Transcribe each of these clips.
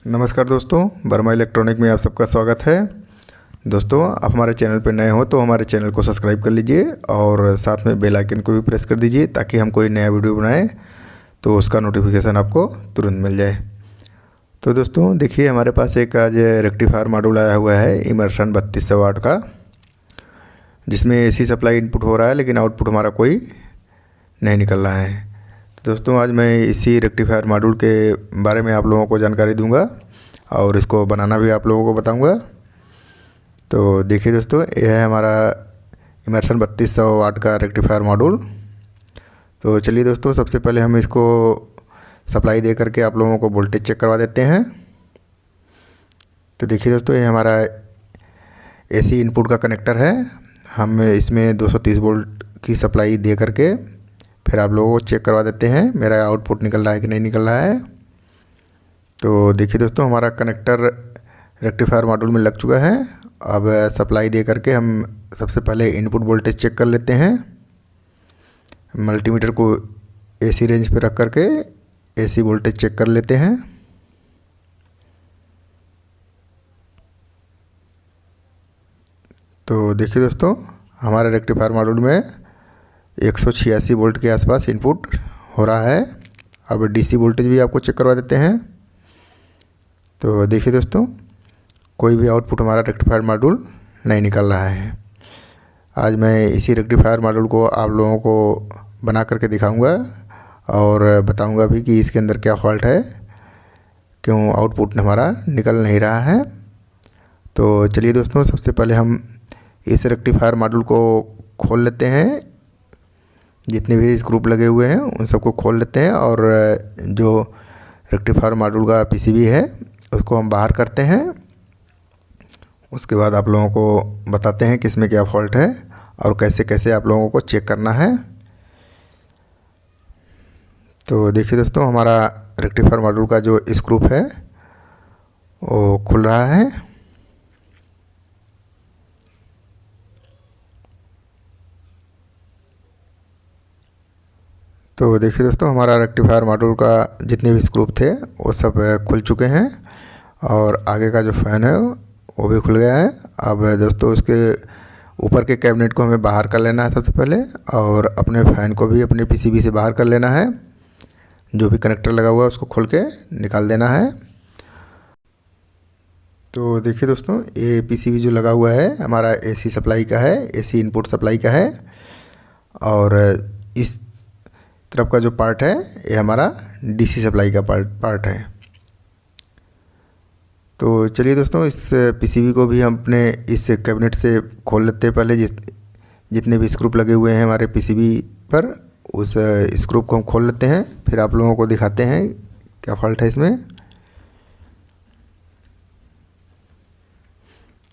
नमस्कार दोस्तों, वर्मा इलेक्ट्रॉनिक में आप सबका स्वागत है। दोस्तों, आप हमारे चैनल पर नए हो तो हमारे चैनल को सब्सक्राइब कर लीजिए और साथ में बेल आइकन को भी प्रेस कर दीजिए ताकि हम कोई नया वीडियो बनाएं तो उसका नोटिफिकेशन आपको तुरंत मिल जाए। तो दोस्तों देखिए, हमारे पास एक आज रेक्टिफायर मॉड्यूल आया हुआ है इमर्सन 3200 वाट का, जिसमें एसी सप्लाई इनपुट हो रहा है लेकिन आउटपुट हमारा कोई नहीं निकल रहा है। दोस्तों, आज मैं इसी रेक्टिफायर मॉड्यूल के बारे में आप लोगों को जानकारी दूंगा और इसको बनाना भी आप लोगों को बताऊंगा। तो देखिए दोस्तों, यह है हमारा इमर्सन 3200 वाट का रेक्टिफायर मॉड्यूल। तो चलिए दोस्तों, सबसे पहले हम इसको सप्लाई दे करके आप लोगों को वोल्टेज चेक करवा देते हैं। तो देखिए दोस्तों, ये हमारा एसी इनपुट का कनेक्टर है। हम इसमें 230 वोल्ट की सप्लाई दे करके फिर आप लोगों को चेक करवा देते हैं मेरा आउटपुट निकल रहा है कि नहीं निकल रहा है। तो देखिए दोस्तों, हमारा कनेक्टर रेक्टिफायर मॉड्यूल में लग चुका है। अब सप्लाई दे करके हम सबसे पहले इनपुट वोल्टेज चेक कर लेते हैं। मल्टीमीटर को एसी रेंज पे रख करके एसी वोल्टेज चेक कर लेते हैं। तो देखिए दोस्तों, हमारे रेक्टिफायर मॉड्यूल में 186 वोल्ट के आसपास इनपुट हो रहा है। अब डीसी वोल्टेज भी आपको चेक करवा देते हैं। तो देखिए दोस्तों, कोई भी आउटपुट हमारा रेक्टिफायर मॉड्यूल नहीं निकल रहा है। आज मैं इसी रेक्टिफायर मॉड्यूल को आप लोगों को बना करके दिखाऊंगा और बताऊंगा भी कि इसके अंदर क्या फॉल्ट है, क्यों आउटपुट हमारा निकल नहीं रहा है। तो चलिए दोस्तों, सबसे पहले हम इस रेक्टिफायर मॉड्यूल को खोल लेते हैं। जितने भी स्क्रू लगे हुए हैं उन सबको खोल लेते हैं और जो रेक्टिफायर मॉड्यूल का पीसीबी है उसको हम बाहर करते हैं। उसके बाद आप लोगों को बताते हैं कि इसमें क्या फॉल्ट है और कैसे कैसे आप लोगों को चेक करना है। तो देखिए दोस्तों, हमारा रेक्टिफायर मॉड्यूल का जो स्क्रू है वो खुल रहा है। तो देखिए दोस्तों, हमारा रेक्टिफायर मॉड्यूल का जितने भी स्क्रू थे वो सब खुल चुके हैं और आगे का जो फ़ैन है वो भी खुल गया है। अब दोस्तों, उसके ऊपर के कैबिनेट को हमें बाहर कर लेना है सबसे पहले, और अपने फ़ैन को भी अपने पीसीबी से बाहर कर लेना है। जो भी कनेक्टर लगा हुआ है उसको खोल के निकाल देना है। तो देखिए दोस्तों, ये पीसीबी जो लगा हुआ है हमारा एसी सप्लाई का है, एसी इनपुट सप्लाई का है, और इस तरफ का जो पार्ट है ये हमारा डीसी सप्लाई का पार्ट है। तो चलिए दोस्तों, इस पीसीबी को भी हम अपने इस कैबिनेट से खोल लेते हैं। पहले जितने भी स्क्रू लगे हुए हैं हमारे पीसीबी पर, उस स्क्रू को हम खोल लेते हैं, फिर आप लोगों को दिखाते हैं क्या फॉल्ट है इसमें।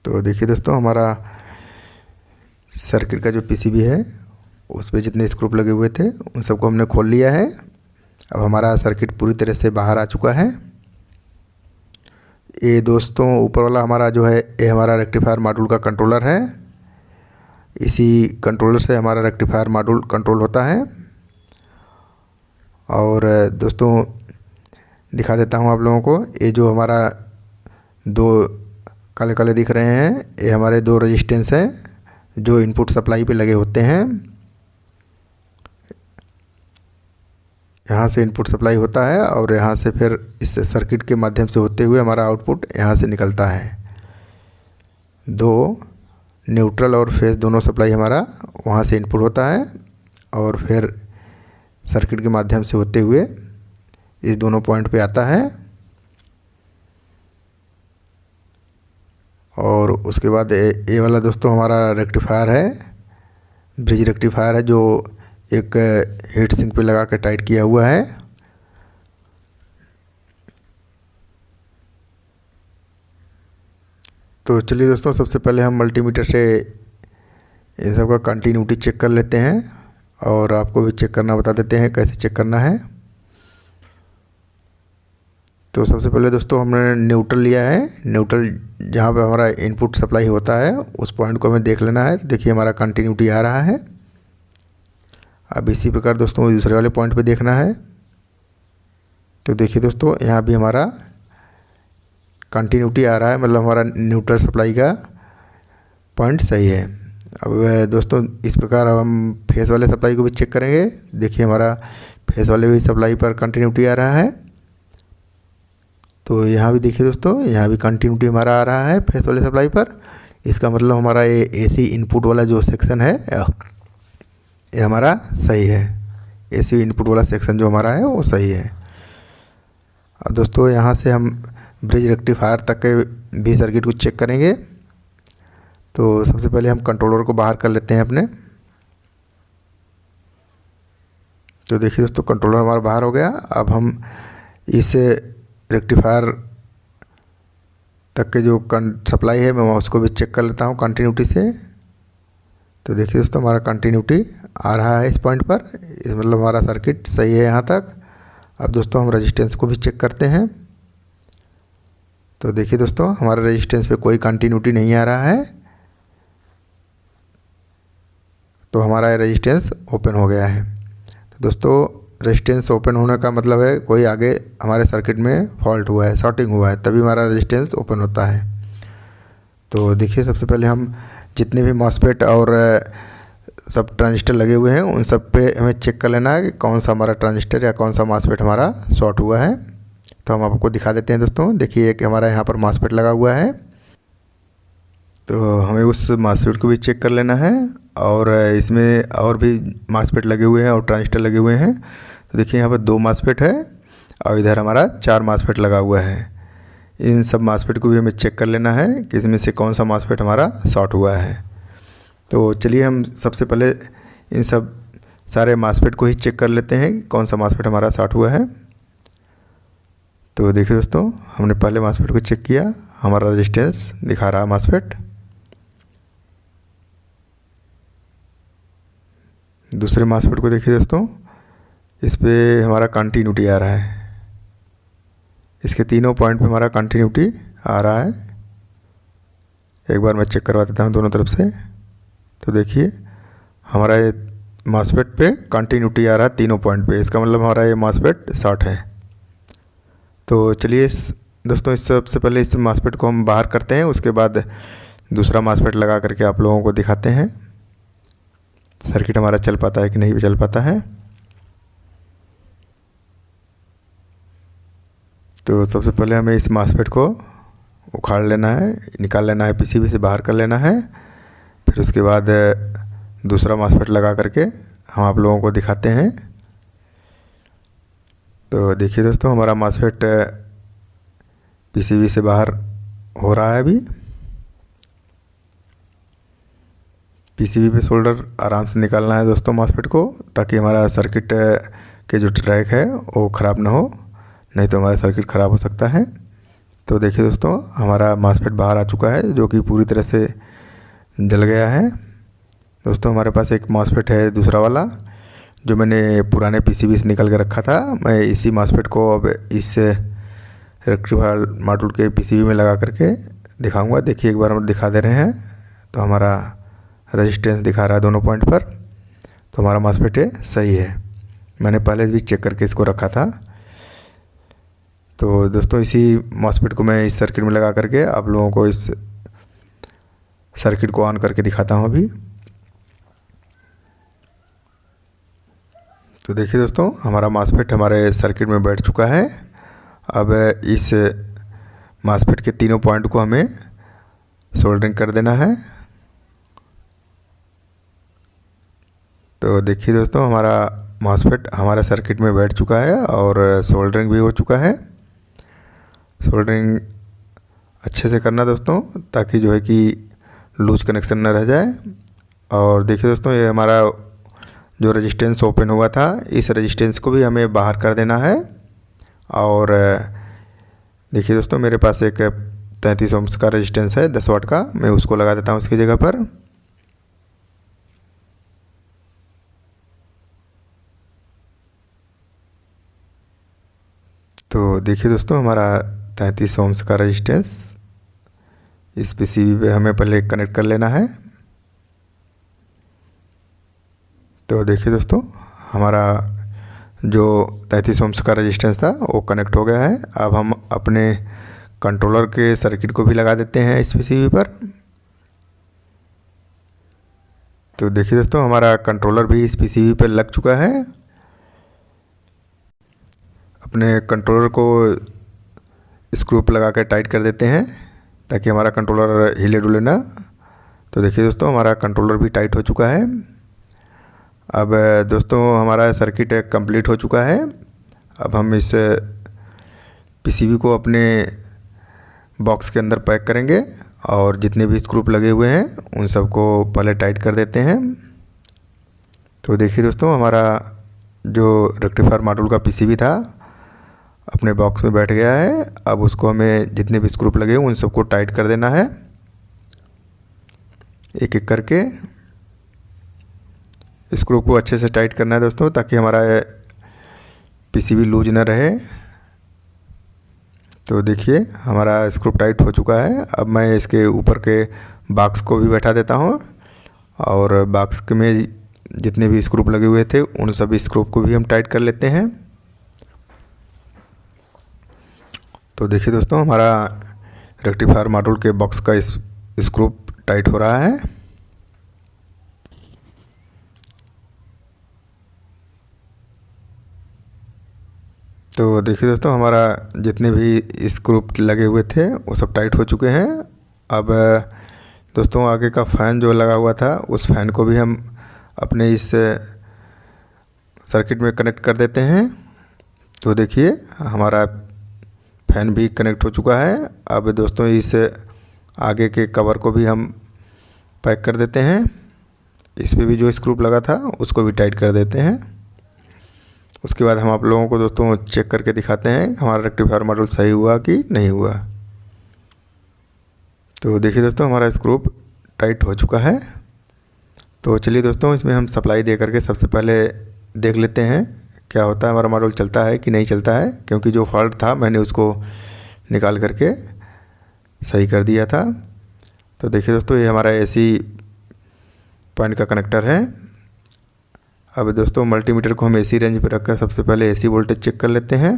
तो देखिए दोस्तों, हमारा सर्किट का जो पीसीबी है उस पर जितने स्क्रू लगे हुए थे उन सबको हमने खोल लिया है। अब हमारा सर्किट पूरी तरह से बाहर आ चुका है। ये दोस्तों, ऊपर वाला हमारा जो है ये हमारा रेक्टिफायर मॉड्यूल का कंट्रोलर है। इसी कंट्रोलर से हमारा रेक्टिफायर मॉड्यूल कंट्रोल होता है। और दोस्तों दिखा देता हूँ आप लोगों को, ये जो हमारा दो काले काले दिख रहे हैं ये हमारे दो रेजिस्टेंस हैं जो इनपुट सप्लाई पे लगे होते हैं। यहाँ से इनपुट सप्लाई होता है और यहाँ से फिर इस सर्किट के माध्यम से होते हुए हमारा आउटपुट यहाँ से निकलता है। दो न्यूट्रल और फेस दोनों सप्लाई हमारा वहाँ से इनपुट होता है और फिर सर्किट के माध्यम से होते हुए इस दोनों पॉइंट पे आता है। और उसके बाद ये वाला दोस्तों हमारा रेक्टिफायर है, ब्रिज रेक्टिफायर है, जो एक हीट सिंक पे लगा के टाइट किया हुआ है। तो चलिए दोस्तों, सबसे पहले हम मल्टीमीटर से इन सब का कंटिन्यूटी चेक कर लेते हैं और आपको भी चेक करना बता देते हैं कैसे चेक करना है। तो सबसे पहले दोस्तों हमने न्यूट्रल लिया है। न्यूट्रल जहाँ पे हमारा इनपुट सप्लाई होता है उस पॉइंट को हमें देख लेना है। तो देखिए, हमारा कंटिन्यूटी आ रहा है। अब इसी प्रकार दोस्तों दूसरे वाले पॉइंट पे देखना है। तो देखिए दोस्तों, यहाँ भी हमारा कंटिन्यूटी आ रहा है, मतलब हमारा न्यूट्रल सप्लाई का पॉइंट सही है। अब दोस्तों इस प्रकार अब हम फेस वाले सप्लाई को भी चेक करेंगे। देखिए हमारा फेस वाले भी सप्लाई पर कंटिन्यूटी आ रहा है। तो यहाँ भी देखिए दोस्तों, यहाँ भी कंटिन्यूटी हमारा आ रहा है फेस वाले सप्लाई पर। इसका मतलब हमारा ये एसी इनपुट वाला जो सेक्शन है ये हमारा सही है। एसी इनपुट वाला सेक्शन जो हमारा है वो सही है। अब दोस्तों यहाँ से हम ब्रिज रेक्टिफायर तक के भी सर्किट को चेक करेंगे। तो सबसे पहले हम कंट्रोलर को बाहर कर लेते हैं अपने। तो देखिए दोस्तों कंट्रोलर हमारा बाहर हो गया। अब हम इस रेक्टिफायर तक के जो सप्लाई है मैं उसको भी चेक कर लेता हूँ कंटिन्यूटी से। तो देखिए दोस्तों हमारा कंटिन्यूटी आ रहा है इस पॉइंट पर, इस मतलब हमारा सर्किट सही है यहाँ तक। अब दोस्तों हम रेजिस्टेंस को भी चेक करते हैं। तो देखिए दोस्तों हमारे रेजिस्टेंस पे कोई कंटिन्यूटी नहीं आ रहा है, तो हमारा रेजिस्टेंस ओपन हो गया है। तो दोस्तों रेजिस्टेंस ओपन होने का मतलब है कोई आगे हमारे सर्किट में फॉल्ट हुआ है, शॉर्टिंग हुआ है, तभी हमारा रेजिस्टेंस ओपन होता है। तो देखिए सबसे पहले हम जितने भी मॉसफेट और सब ट्रांजिस्टर लगे हुए हैं उन सब पे हमें चेक कर लेना है कि कौन सा हमारा ट्रांजिस्टर या कौन सा मॉसफेट हमारा शॉर्ट हुआ है। तो हम आपको दिखा देते हैं दोस्तों। देखिए एक हमारा यहाँ पर मॉसफेट लगा हुआ है, तो हमें उस मॉसफेट को भी चेक कर लेना है। और इसमें और भी मॉसफेट लगे हुए हैं और ट्रांजिस्टर लगे हुए हैं। तो देखिए यहाँ पर 2 मॉसफेट है और इधर हमारा 4 मॉसफेट लगा हुआ है। इन सब मॉसफेट को भी हमें चेक कर लेना है कि इसमें से कौन सा मॉसफेट हमारा शॉर्ट हुआ है। तो चलिए हम सबसे पहले इन सब सारे मॉसफेट को ही चेक कर लेते हैं कि कौन सा मॉसफेट हमारा शॉर्ट हुआ है। तो देखिए दोस्तों हमने पहले मॉसफेट को चेक किया, हमारा रेजिस्टेंस दिखा रहा है मॉसफेट। दूसरे मॉसफेट को देखिए दोस्तों, इस पे हमारा कंटिन्यूटी आ रहा है। इसके तीनों पॉइंट पे हमारा कंटिन्यूटी आ रहा है। एक बार मैं चेक करवा देता हूँ दोनों तरफ से। तो देखिए हमारा ये मॉसफेट पे कंटिन्यूटी आ रहा है तीनों पॉइंट पे, इसका मतलब हमारा ये मॉसफेट शॉर्ट है। तो चलिए दोस्तों इस सबसे पहले इस मॉसफेट को हम बाहर करते हैं, उसके बाद दूसरा मॉसफेट लगा करके आप लोगों को दिखाते हैं सर्किट हमारा चल पाता है कि नहीं चल पाता है। तो सबसे पहले हमें इस मॉसफेट को उखाड़ लेना है, निकाल लेना है, पीसीबी से बाहर कर लेना है। फिर उसके बाद दूसरा मॉसफेट लगा करके हम आप लोगों को दिखाते हैं। तो देखिए दोस्तों हमारा मॉसफेट पीसीबी से बाहर हो रहा है अभी। पीसीबी पे सोल्डर आराम से निकालना है दोस्तों मॉसफेट को, ताकि हमारा सर्किट के जो ट्रैक है वो ख़राब ना हो, नहीं तो हमारा सर्किट ख़राब हो सकता है। तो देखिए दोस्तों हमारा मॉसफेट बाहर आ चुका है जो कि पूरी तरह से जल गया है। दोस्तों हमारे पास एक मॉसफेट है दूसरा वाला जो मैंने पुराने पीसीबी से निकल के रखा था। मैं इसी मॉसफेट को अब इस रेक्टिफायर मॉड्यूल के पीसीबी में लगा करके दिखाऊंगा। देखिए एक बार हम दिखा दे रहे हैं। तो हमारा रेजिस्टेंस दिखा रहा है दोनों पॉइंट पर, तो हमारा मॉसफेट सही है। मैंने पहले भी चेक करके इसको रखा था। तो दोस्तों इसी मॉसफेट को मैं इस सर्किट में लगा करके आप लोगों को इस सर्किट को ऑन करके दिखाता हूँ अभी। तो देखिए दोस्तों हमारा मॉसफेट हमारे सर्किट में बैठ चुका है। अब इस मॉसफेट के तीनों पॉइंट को हमें सोल्डरिंग कर देना है। तो देखिए दोस्तों हमारा मॉसफेट हमारे सर्किट में बैठ चुका है और सोल्डरिंग भी हो चुका है। सोल्डरिंग अच्छे से करना दोस्तों, ताकि जो है कि लूज कनेक्शन ना रह जाए। और देखिए दोस्तों ये हमारा जो रेजिस्टेंस ओपन हुआ था, इस रेजिस्टेंस को भी हमें बाहर कर देना है। और देखिए दोस्तों मेरे पास एक 33 ओम्स का रेजिस्टेंस है 10 वाट का, मैं उसको लगा देता हूँ उसकी जगह पर। तो देखिए दोस्तों हमारा 33 ओम्स का रेजिस्टेंस इस पीसीबी पे हमें पहले कनेक्ट कर लेना है। तो देखिए दोस्तों हमारा जो 33 ओम्स का रेजिस्टेंस था वो कनेक्ट हो गया है। अब हम अपने कंट्रोलर के सर्किट को भी लगा देते हैं इस पीसीबी पर। तो देखिए दोस्तों, हमारा कंट्रोलर भी इस पीसीबी पर लग चुका है। अपने कंट्रोलर को स्क्रू पर लगा कर टाइट कर देते हैं ताकि हमारा कंट्रोलर हिले डुले ना। तो देखिए दोस्तों, हमारा कंट्रोलर भी टाइट हो चुका है। अब दोस्तों, हमारा सर्किट कंप्लीट हो चुका है। अब हम इस पीसीबी को अपने बॉक्स के अंदर पैक करेंगे और जितने भी स्क्रू लगे हुए हैं उन सबको पहले टाइट कर देते हैं। तो देखिए दोस्तों, हमारा जो रेक्टिफायर मॉड्यूल का पीसीबी था अपने बॉक्स में बैठ गया है। अब उसको हमें जितने भी स्क्रू लगे उन सबको टाइट कर देना है एक एक करके। स्क्रू को अच्छे से टाइट करना है दोस्तों, ताकि हमारा पीसीबी लूज ना रहे। तो देखिए, हमारा स्क्रू टाइट हो चुका है। अब मैं इसके ऊपर के बॉक्स को भी बैठा देता हूँ और बॉक्स में जितने भी स्क्रू लगे हुए थे उन सभी स्क्रू को भी हम टाइट कर लेते हैं। तो देखिए दोस्तों, हमारा रेक्टिफायर मॉड्यूल के बॉक्स का स्क्रू टाइट हो रहा है। तो देखिए दोस्तों, हमारा जितने भी स्क्रू लगे हुए थे वो सब टाइट हो चुके हैं। अब दोस्तों, आगे का फ़ैन जो लगा हुआ था उस फैन को भी हम अपने इस सर्किट में कनेक्ट कर देते हैं। तो देखिए, हमारा फैन भी कनेक्ट हो चुका है। अब दोस्तों, इस आगे के कवर को भी हम पैक कर देते हैं। इस पे भी जो स्क्रू लगा था उसको भी टाइट कर देते हैं। उसके बाद हम आप लोगों को दोस्तों चेक करके दिखाते हैं हमारा रेक्टिफायर मॉड्यूल सही हुआ कि नहीं हुआ। तो देखिए दोस्तों, हमारा स्क्रू टाइट हो चुका है। तो चलिए दोस्तों, इसमें हम सप्लाई दे करके सबसे पहले देख लेते हैं क्या होता है, हमारा मॉड्यूल चलता है कि नहीं चलता है। क्योंकि जो फॉल्ट था मैंने उसको निकाल करके सही कर दिया था। तो देखिए दोस्तों, ये हमारा एसी पॉइंट का कनेक्टर है। अब दोस्तों, मल्टीमीटर को हम एसी रेंज पर रखकर सबसे पहले एसी वोल्टेज चेक कर लेते हैं।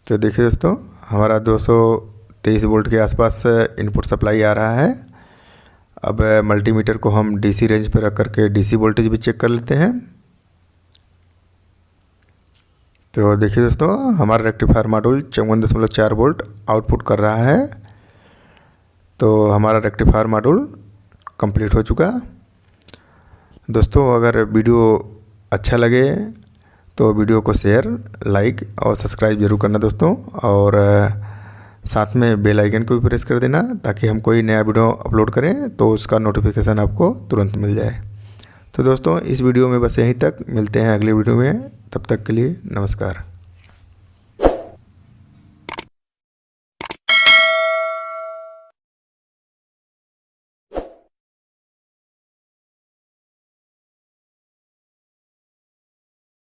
तो देखिए दोस्तों, हमारा 223 वोल्ट के आसपास इनपुट सप्लाई आ रहा है। अब मल्टीमीटर को हम डीसी रेंज पर रख करके डीसी वोल्टेज भी चेक कर लेते हैं। तो देखिए दोस्तों, हमारा रेक्टिफायर मॉड्यूल 54.4 वोल्ट आउटपुट कर रहा है। तो हमारा रेक्टिफायर मॉड्यूल कंप्लीट हो चुका। दोस्तों, अगर वीडियो अच्छा लगे तो वीडियो को शेयर, लाइक और सब्सक्राइब जरूर करना दोस्तों। और साथ में बेल आइकन को भी प्रेस कर देना ताकि हम कोई नया वीडियो अपलोड करें तो उसका नोटिफिकेशन आपको तुरंत मिल जाए। तो दोस्तों, इस वीडियो में बस यहीं तक, मिलते हैं अगले वीडियो में। तब तक के लिए नमस्कार।